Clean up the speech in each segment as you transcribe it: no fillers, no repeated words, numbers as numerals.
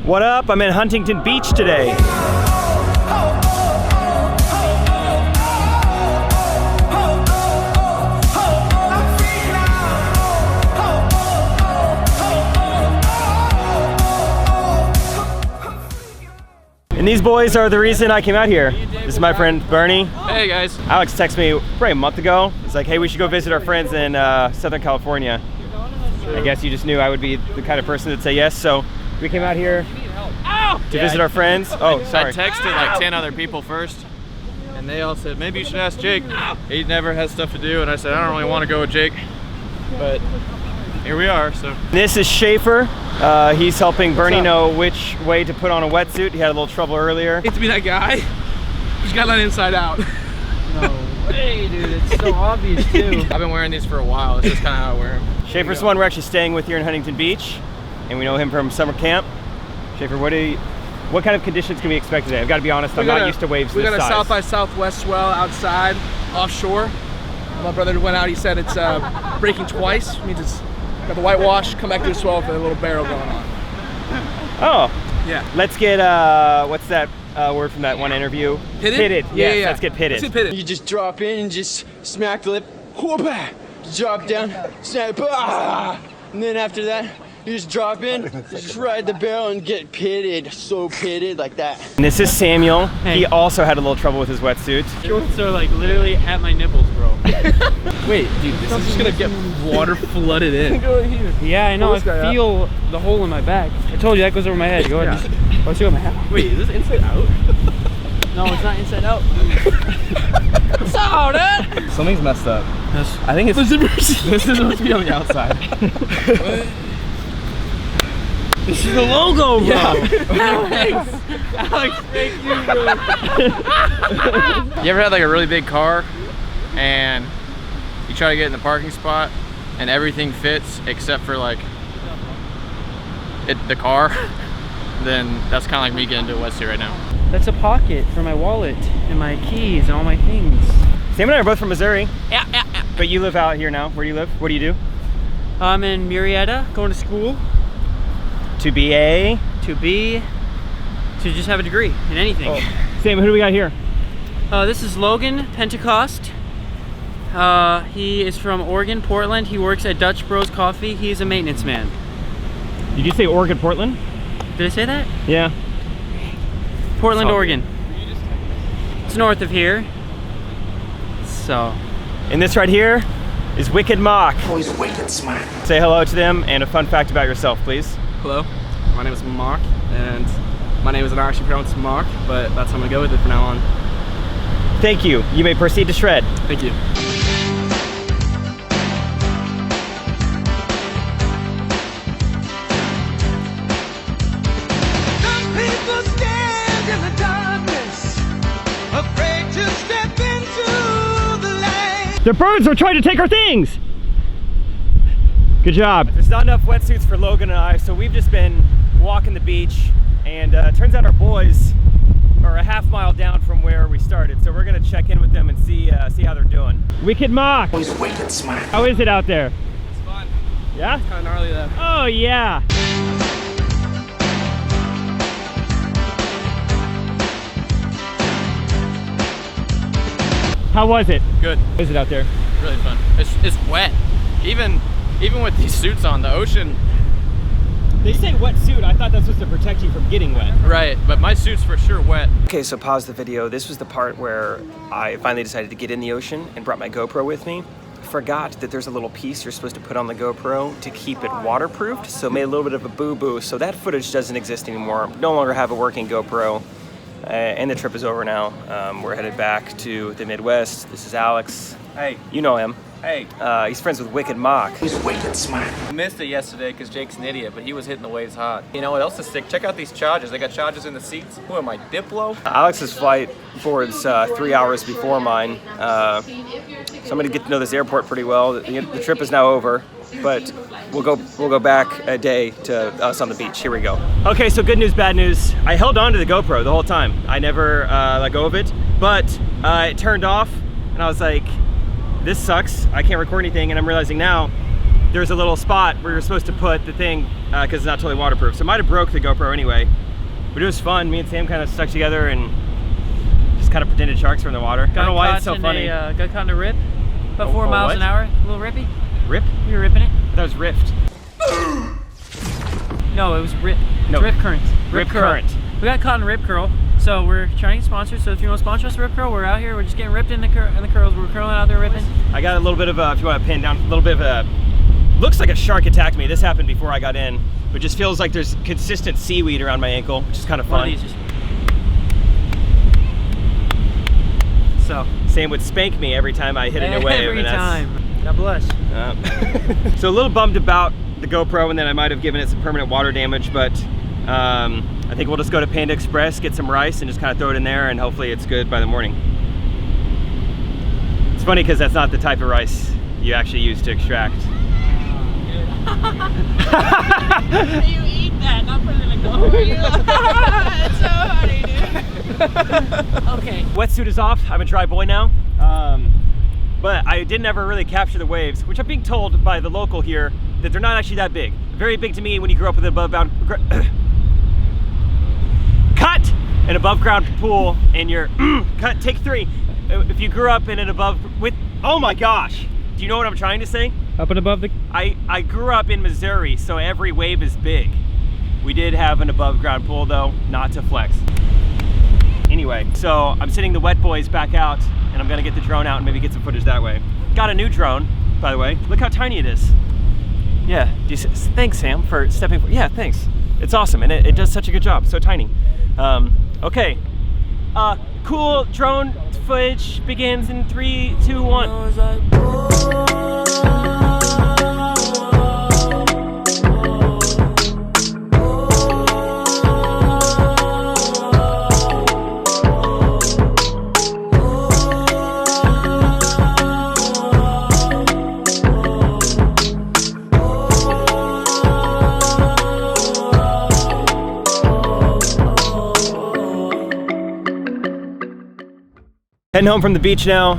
What up? I'm in Huntington Beach today. And these boys are the reason I came out here. This is my friend Bernie. Hey guys. Alex texted me probably a month ago. It's like, hey, we should go visit our friends in Southern California. I guess you just knew I would be the kind of person that'd say yes, so we came out here to visit our friends. Oh, sorry. I texted like 10 other people first, and they all said, maybe you should ask Jake. He never has stuff to do, and I said, I don't really want to go with Jake, but here we are, so. This is Schaefer. He's helping Bernie know which way to put on a wetsuit. He had a little trouble earlier. I hate to be that guy. You just got that inside out. No way, dude. It's so obvious, too. I've been wearing these for a while. It's just kind of how I wear them. Schaefer's the one we're actually staying with here in Huntington Beach, and we know him from summer camp. Schaefer, what kind of conditions can we expect today? I've got to be honest, I'm not used to waves this size. We got a south by southwest swell outside, offshore. My brother went out, he said it's breaking twice. It means it's got the whitewash, come back to the swell with a little barrel going on. Oh. Yeah. Let's get, what's that word from that one interview? Pitted? Pitted. Yes, Yeah. let's get pitted. Let's get pitted. You just drop in and just smack the lip, whoop-ah, drop down, snap, and then after that, you just drop in, just ride the barrel and get pitted, so pitted like that. And this is Samuel. Hey. He also had a little trouble with his wetsuit. Shorts are like literally at my nipples, bro. Wait, dude, this is just gonna get water flooded in. Yeah, I know. I Pull this guy out. feel the hole in my back. I told you that goes over my head. Go ahead. Let's see what my head. Wait, is this inside out? No, it's not inside out. So, dude. Something's messed up. Yes. I think it's, this is supposed to be on the outside. This is the logo, bro. Yeah. Alex, thank you, bro. You ever had like a really big car and you try to get in the parking spot and everything fits except for like the car? Then that's kind of like me getting into a wetsuit right now. That's a pocket for my wallet and my keys and all my things. Sam and I are both from Missouri. Yeah. But you live out here now. Where do you live? What do you do? I'm in Murrieta, going to school To be a... to just have a degree in anything. Oh. Sam, who do we got here? This is Logan Pentecost. He is from Oregon, Portland. He works at Dutch Bros Coffee. He's a maintenance man. Did you say Oregon, Portland? Did I say that? Yeah. Portland, Oh. Oregon. It's north of here. So. And this right here is Wicked Mock. Oh, he's wicked smart. Say hello to them and a fun fact about yourself, please. Hello, my name is Mark, and my name is not actually pronounced Mark, but that's how I'm gonna go with it from now on. Thank you. You may proceed to shred. Thank you. Some people stand in the darkness, afraid to step into the light. The birds are trying to take our things! Good job. There's not enough wetsuits for Logan and I, so we've just been walking the beach, and it turns out our boys are a half mile down from where we started, so we're gonna check in with them and see how they're doing. Wicked Mock! Oh, he's wicked smart. How is it out there? It's fun. Yeah? Kind of gnarly though. Oh yeah! How was it? Good. How is it out there? Really fun. It's wet. Even with these suits on, the ocean. They say wetsuit. I thought that's supposed to protect you from getting wet. Right, but my suit's for sure wet. Okay, so pause the video. This was the part where I finally decided to get in the ocean and brought my GoPro with me. Forgot that there's a little piece you're supposed to put on the GoPro to keep it waterproofed, so made a little bit of a boo-boo. So that footage doesn't exist anymore. No longer have a working GoPro. And the trip is over now. We're headed back to the Midwest. This is Alex. Hey. You know him. Hey. He's friends with Wicked Mock. He's wicked smart. I missed it yesterday because Jake's an idiot, but he was hitting the waves hot. You know what else is sick? Check out these chargers. They got chargers in the seats. Who am I, Diplo? Alex's flight boards 3 hours before mine. So I'm gonna get to know this airport pretty well. The trip is now over, but we'll go back a day to us on the beach. Here we go. Okay, so good news, bad news. I held on to the GoPro the whole time. I never let go of it, but it turned off, and I was like, this sucks. I can't record anything, and I'm realizing now there's a little spot where you're supposed to put the thing because it's not totally waterproof. So it might have broke the GoPro anyway, but it was fun. Me and Sam kind of stuck together and just kind of pretended sharks were in the water. I don't know why it's so funny. Got caught in a rip, about 4 miles what? an hour, a little rippy. Rip? We were ripping it. That was rift. No, it was rip. No. Rip current. Rip curl. current. We got caught in rip curl, so we're trying to get sponsored. So if you want to sponsor us, rip curl, we're out here. We're just getting ripped in the curls. We're curling out there ripping. I got a little bit of if you want to pin down, a little bit of a, looks like a shark attacked me. This happened before I got in, but just feels like there's consistent seaweed around my ankle, which is kind of fun. One of these just... So Sam would spank me every time I hit a new wave. Every time. God bless. So a little bummed about the GoPro, and then I might have given it some permanent water damage, but I think we'll just go to Panda Express, get some rice, and just kind of throw it in there, and hopefully it's good by the morning. It's funny because that's not the type of rice you actually use to extract. You eat that, not put it in a GoPro. It's so funny, dude. Okay. Wetsuit is off. I'm a dry boy now. But I didn't ever really capture the waves, which I'm being told by the local here that they're not actually that big. Very big to me when you grew up with an above ground cut an above ground pool and you're cut. Take 3. If you grew up in an above with, oh my gosh, do you know what I'm trying to say? Up and above the... I grew up in Missouri, so every wave is big. We did have an above ground pool though, not to flex. Anyway, so I'm sending the wet boys back out, and I'm gonna get the drone out and maybe get some footage that way. Got a new drone, by the way. Look how tiny it is. Yeah, thanks Sam for stepping forward. Yeah, thanks. It's awesome, and it does such a good job, so tiny. Okay, cool drone footage begins in 3, 2, 1. Heading home from the beach now.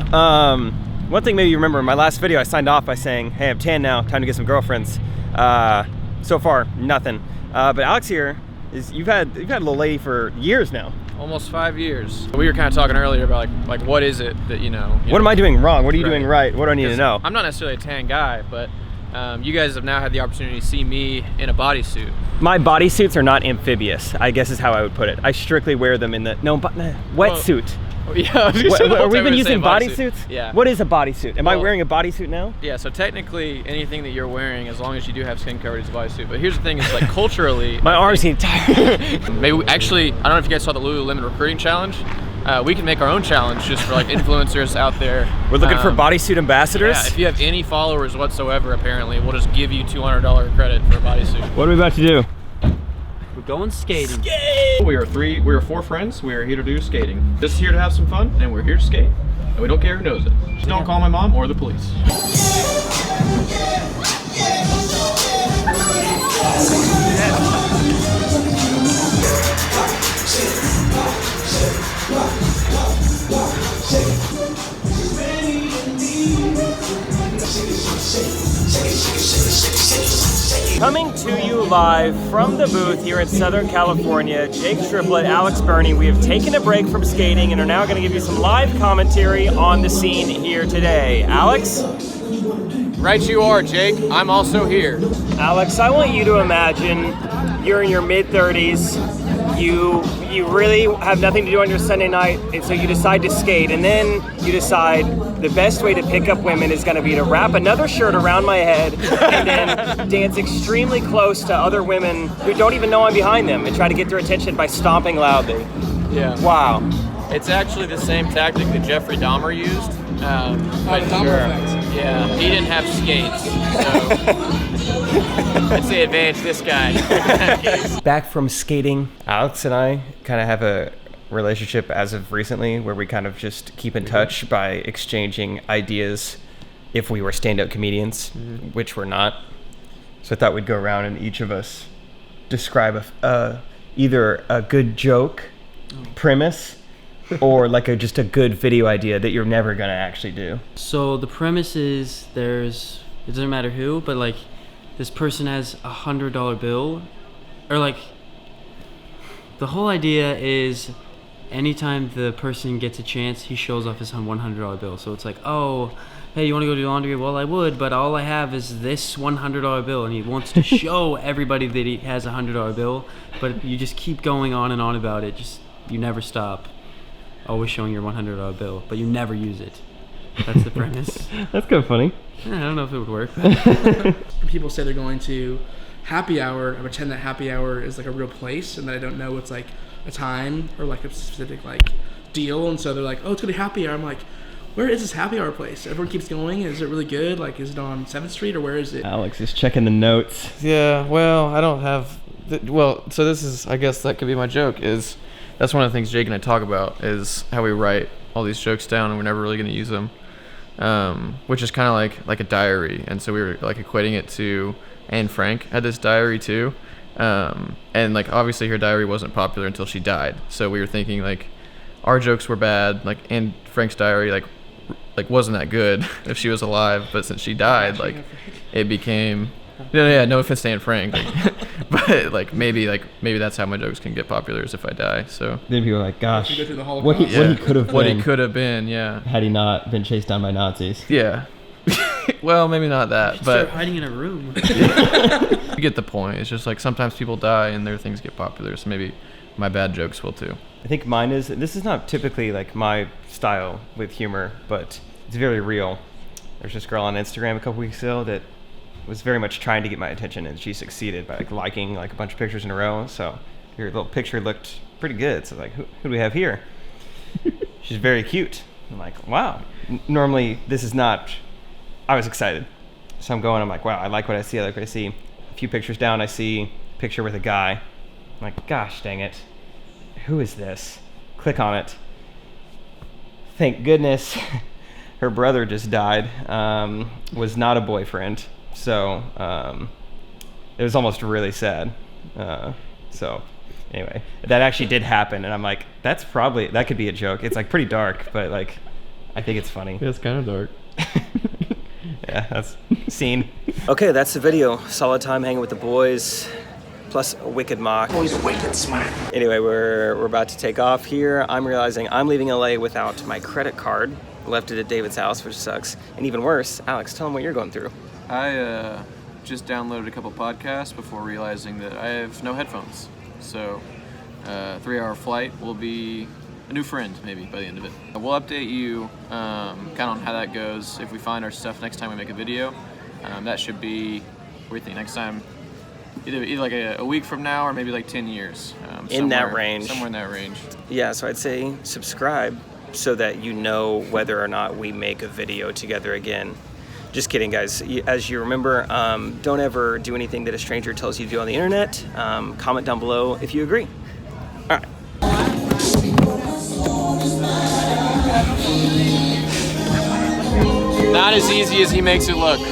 One thing maybe you remember in my last video, I signed off by saying, hey, I'm tan now, time to get some girlfriends. So far, nothing. But Alex here, you've had a little lady for years now. Almost 5 years. We were kind of talking earlier about like what is it that you know? What am I doing wrong? What are you doing right? What do I need to know? I'm not necessarily a tan guy, but you guys have now had the opportunity to see me in a bodysuit. My bodysuits are not amphibious, I guess is how I would put it. I strictly wear them in the, wetsuit. Yeah, are we been using bodysuits? Yeah. What is a bodysuit? Am I wearing a bodysuit now? Yeah, so technically anything that you're wearing, as long as you do have skin coverage, is a bodysuit. But here's the thing, is like culturally... My arms need tired. Maybe actually, I don't know if you guys saw the Lululemon recruiting challenge. We can make our own challenge just for like influencers out there. We're looking for bodysuit ambassadors? Yeah, if you have any followers whatsoever, apparently, we'll just give you $200 credit for a bodysuit. What are we about to do? We're going skating. We are 4 friends. We are here to do skating. Just here to have some fun, and we're here to skate. And we don't care who knows it. Just don't call my mom or the police. Coming to you live from the booth here in Southern California, Jake Triplett, Alex Burney. We have taken a break from skating and are now going to give you some live commentary on the scene here today. Alex? Right you are, Jake. I'm also here. Alex, I want you to imagine you're in your mid-30s. You really have nothing to do on your Sunday night, and so you decide to skate, and then you decide the best way to pick up women is going to be to wrap another shirt around my head and then dance extremely close to other women who don't even know I'm behind them and try to get their attention by stomping loudly. Yeah. Wow. It's actually the same tactic that Jeffrey Dahmer used. Dahmer. Yeah, he didn't have skates, so I'd say advantage this guy. Back from skating, Alex and I kind of have a relationship as of recently where we kind of just keep in touch by exchanging ideas if we were stand-up comedians, which we're not. So I thought we'd go around and each of us describe either a good joke premise or like just a good video idea that you're never gonna actually do. So the premise is it doesn't matter who, but like this person has $100 bill, or like, the whole idea is anytime the person gets a chance, he shows off his $100 bill. So it's like, oh, hey, you want to go do laundry? Well, I would, but all I have is this $100 bill, and he wants to show everybody that he has a $100 bill. But you just keep going on and on about it. You never stop. Always showing your $100 bill, but you never use it. That's the premise. That's kind of funny. Yeah, I don't know if it would work. People say they're going to happy hour. I pretend that happy hour is like a real place, and that I don't know it's like a time or like a specific like deal. And so they're like, oh, it's gonna be happy hour. I'm like, where is this happy hour place? Everyone keeps going. Is it really good? Like, is it on 7th Street or where is it? Alex is checking the notes. Yeah, well, I don't have. So this is, I guess that could be my joke. Is that's one of the things Jake and I talk about is how we write all these jokes down and we're never really gonna use them, which is kind of like a diary. And so we were like equating it to Anne Frank had this diary too, and like obviously her diary wasn't popular until she died. So we were thinking like our jokes were bad, like Anne Frank's diary like wasn't that good if she was alive, but since she died, like it became no offense to Anne Frank, like, but like maybe that's how my jokes can get popular is if I die. So Then people are like, gosh, Go through the whole what he could have been, yeah, had he not been chased down by Nazis. yeah. Well, maybe not that, Start but hiding in a room. you get the point. It's just like sometimes people die and their things get popular, so maybe my bad jokes will too. I think mine is, this is not typically like my style with humor, but it's very real. There's this girl on Instagram a couple weeks ago that was very much trying to get my attention, and she succeeded by like liking like a bunch of pictures in a row. So your little picture looked pretty good. So like, who do we have here? She's very cute. I'm like, wow. Normally this is not, I was excited. So I'm like, wow, I like what I see. A few pictures down, I see a picture with a guy. I'm like, gosh dang it. Who is this? Click on it. Thank goodness her brother just died. Was not a boyfriend. So it was almost really sad. So anyway, that actually did happen. And I'm like, that could be a joke. It's like pretty dark, but like, I think it's funny. Yeah, it's kind of dark. Yeah, that's scene. Okay, that's the video. Solid time hanging with the boys, plus a wicked mock. Always wicked smart. Anyway, we're about to take off here. I'm realizing I'm leaving LA without my credit card. Left it at David's house, which sucks. And even worse, Alex, tell him what you're going through. I just downloaded a couple podcasts before realizing that I have no headphones. So 3-hour flight will be a new friend maybe by the end of it. We'll update you kind of on how that goes if we find our stuff next time we make a video. That should be, what do you think, next time? Either like a week from now or maybe like 10 years. In that range. Somewhere in that range. Yeah, so I'd say subscribe so that you know whether or not we make a video together again. Just kidding, guys. As you remember, don't ever do anything that a stranger tells you to do on the internet. Comment down below if you agree. All right. Not as easy as he makes it look.